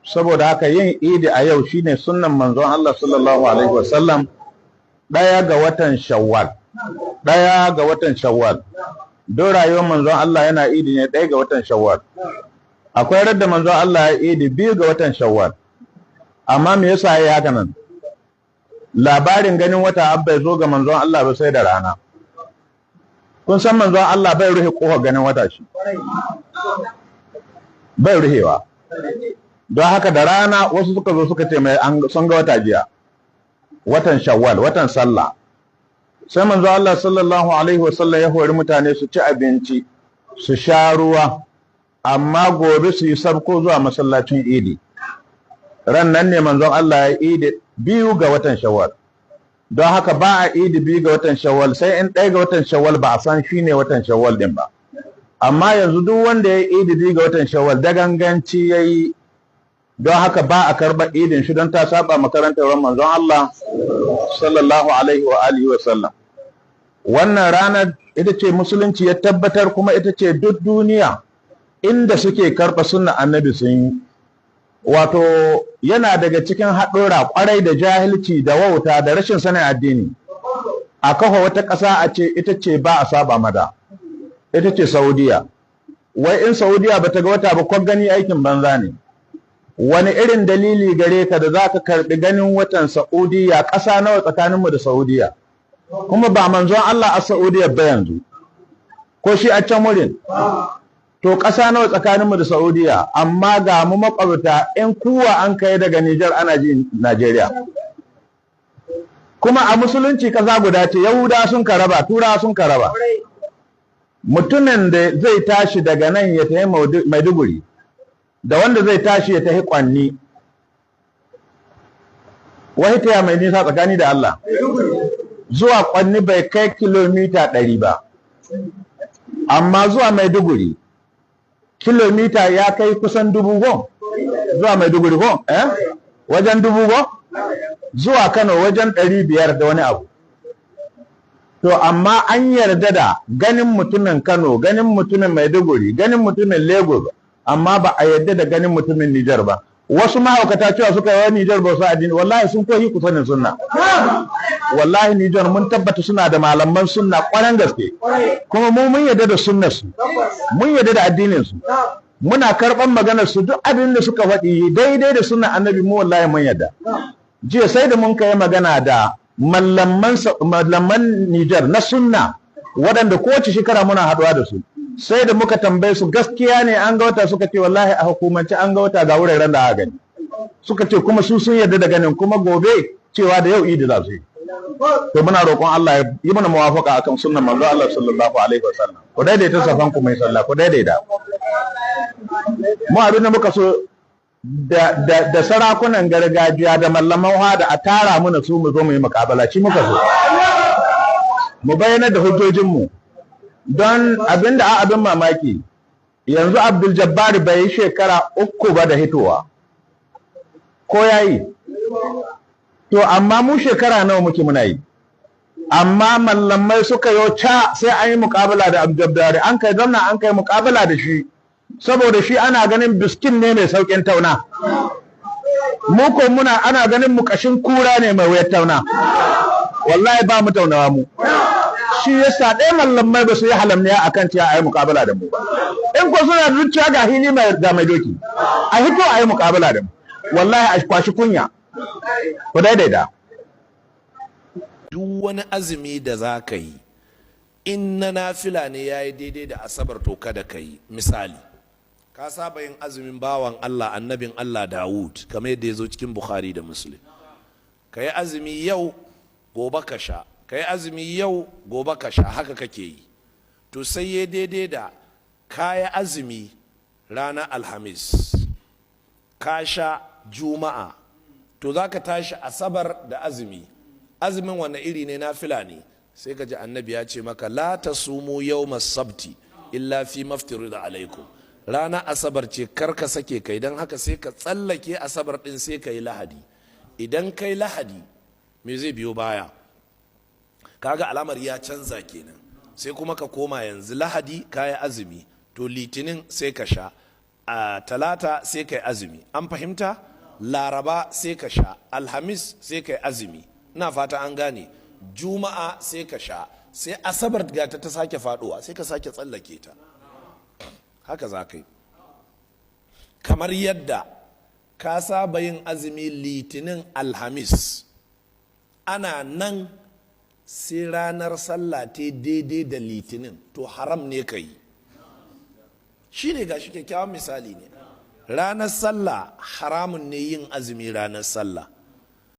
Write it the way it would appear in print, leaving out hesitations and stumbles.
saboda haka yin idi a yau shine sunnan manzon Allah sallallahu alaihi wasallam. ɗaya ga watan shawwal don rayuwar manzon Allah yana idi ne 1 ga watan shawwal. Akwai radda manzon Allah ya idi 2 ga watan shawwal. Amma me yasa yayi haka nan? Labarin ganin wata abba zo ga manzon Allah ba sai da rana. Kun san manzon Allah bai ruhe kofa ganin wata shi, bai ruhewa. Don haka da rana wasu suka zo suka ce mai sun ga wata jiya, watan shawwal, watan sallah. Sai manzo Allah sallallahu alaihi wasallam ya hori mutane su ci abinci, su sha ruwa, amma gobe su yi sabko zuwa masallacin idi. Ran nan ne manzon Allah ya idi 2 ga watan shawwal. Don haka ba a idi 2 ga watan shawwal, sai in 1 ga watan shawwal ba a san shine watan shawwal din ba. Amma yanzu duk wanda ya idi 2 ga watan shawwal da ganganci yayi, don haka ba a karɓar idin shi don ta saba makarantar manzon Allah sallallahu alaihi wa alihi wa sallam. Wannan ranar ita ce musulunci ya tabbatar, kuma ita ce duk duniya inda suke karɓa sunna annabi sun yi. Wato yana daga cikin haɗura ƙwarai da jahilci da wauta da rashin sanin addini a kafa wata ƙasa a ce ita ce ba a saba mata, ita ce Saudiya. Wai in Saudiya ba ta ga wata ba, kwan gani aikin banza ne. Wani irin dalili gare ka da za ka karɓi ganin watan Saudiya? Ƙasa nawa tsakaninmu da Saudiya? Kuma ba manzon Allah a Saudiya ba yanzu, ko shi a can wurin? To ƙasa nawa tsakaninmu da Saudiya, amma ga mu makwabta in kuwa an kai daga Nijar ana ji Najeriya. Kuma a musulunci ƙasa guda ce, Yahuda sun karaba, Turawa sun karaba. Mutumin da zai tashi daga nan ya tafi Maiduguri, da wanda zai tashi ya tafi Kwanni, wahita mai nisa tsakani da Allah. Zuwa Kwanni bai kai kilomita 100 ba, amma zuwa Maiduguri kilomita ya kai kusan 1000 zuwa Maiduguri ko? Wajen 1000 zuwa Kano wajen 500 da wani abu. To amma an yarda da ganin mutumin Kano, ganin mutumin Maiduguri, ganin mutumin Lagos, amma ba a yadda da ganin mutumin Nijar ba. Wasu mahaukata cewa suka yi wa Nijar ba su addini, wallahi sun koyi ku sanin sunna. Wallahi Nijar mun tabbata suna da malaman sunna ƙwarar gaske, kuma mu mun yadda da sunnar su, mun yadda da addinin su, muna karɓan maganar su, duk abin da suka faɗi daidai da sunna annabi mu wallahi mun yadda. Jiya sai da mun kai magana da malaman Nijar na sunna waɗanda kowace shekara muna haɗuwa da su. Sai da muka tambaye su gaskiya ne an ga wata, suka ce wallahi a hukumance an ga wata ga wuraren da aka gani. Suka ce kuma su sun yarda da ganin, kuma gobe cewa da yau idi za su yi. To muna roƙon Allah ya yi mana muwafaqa akan sunnan manzo Allah sallallahu alaihi wasallam. Ku daidaita safan ku mai sallah, ku daidaita. Mu abin da muka so da sarakunan gargajiya da mallaman hada a tara mana su mu zo mu yi muƙabala, shi muka so. Mu bayyana da hujjojinmu. Don abinda abin mamaki, yanzu Abdul Jabbar bai yi shekara 3 ba da hitowa, ko ya yi? To amma mu shekara nawa muke muna yi? Amma mallamai suka yo ca sai an yi muƙabala da Abdul Jabbar, an kai zamna an kai muƙabala da shi, saboda shi ana ganin biskin ne mai sauƙin tauna. Mu ko ana ganin mu ƙashin kura ne mai wuyar tauna. Wallahi ba mu taunawa mu. Shi yasa ɗaya mallamai ba su yi halamniya a kan cewa a yi muƙabala da mu ba. In ko suna zuciya ga hili ga mai doki, a hito a yi muƙabala da mu. Wallahi a kwashi kunya. Ku daidaita. Duk wani azumi da za ka yi, in na nafila ne ya yi daidai da asabar, to kada ka yi. Misali, ka saba yin azumin bawan Allah, annabin Allah Dawud, kamar yadda ya zo cikin Bukhari da Muslim. Ka yi azumi yau, gobe ka sha. Ka yi azumi yau, gobe ka sha, haka kake yi. To sai ya daidai da ka yi azumi ranar Alhamis, ka sha Juma'a, to za ka tashi Asabar da azumi. Azumin wanne iri ne? Nafila ne. Sai ka ji annabi ya ce maka la tasumu yawmas sabti illa fi maftirida alaikum. Ranar Asabar ce kar ka sake kai, don haka sai ka tsallake Asabar din sai ka yi Lahadi. Idan kai Lahadi, me zai biyo baya? Kaga alamar ya canza kenan. Sai kuma ka koma yanzu Lahadi kayi azumi, to Litinin sai ka sha, a talata sai kai azumi, an fahimta? Laraba sai ka sha, alhamis sai kai azumi, ina fata an gane, juma'a sai ka sha, sai asabar gata ta sake faduwa sai ka sake tsallake ta, haka za ka yi. Kamar yadda ka saba yin azumi litinin alhamis, ana nan sai ranar sallah ta daidai da litinin, to haram ne ka yi. Shi ne gashi kyakkyawan misali ne, ranar sallah haramun ne yin azumi ranar sallah,